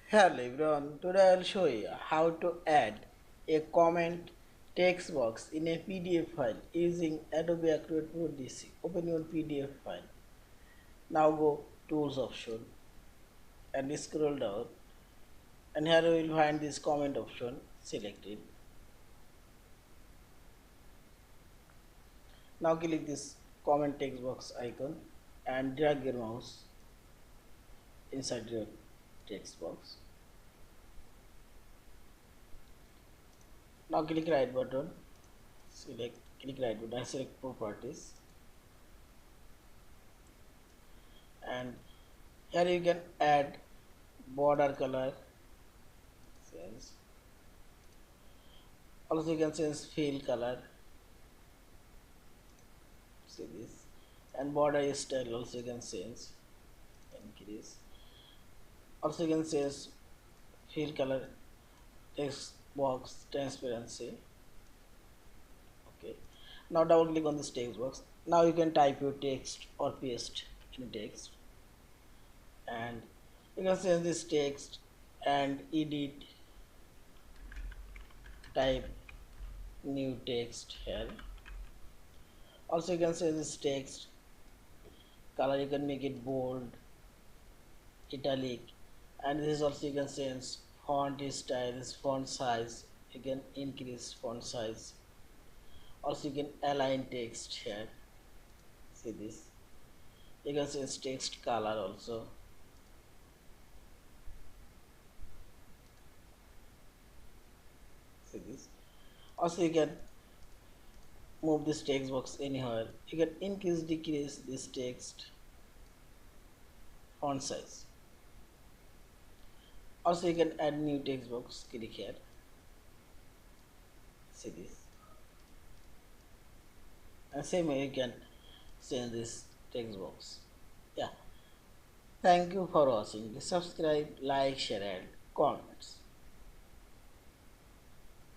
Hello everyone, today I will show you how to add a comment text box in a PDF file using Adobe Acrobat Pro DC. Open your PDF file. Now go Tools option and scroll down, and here you will find this comment option. Select it. Now click this comment text box icon and drag your mouse inside your text box. Now click right button, click right button and select properties, and here you can add border color sense. Also you can change fill color, see this, and border style also you can change, increase. Also you can change fill color, text box transparency. Okay, now double click on this text box. Now you can type your text or paste in text, and you can change this text and edit, type new text here. Also you can change this text color, you can make it bold, italic, and this is also you can change font styles, font size, you can increase font size. Also you can align text here, see this, you can change text color also. See this. Also you can move this text box anywhere, you can increase decrease this text font size. Also you can add new text box, click here, see this, and same way you can change this text box. Yeah, thank you for watching. Subscribe, like, share and comments.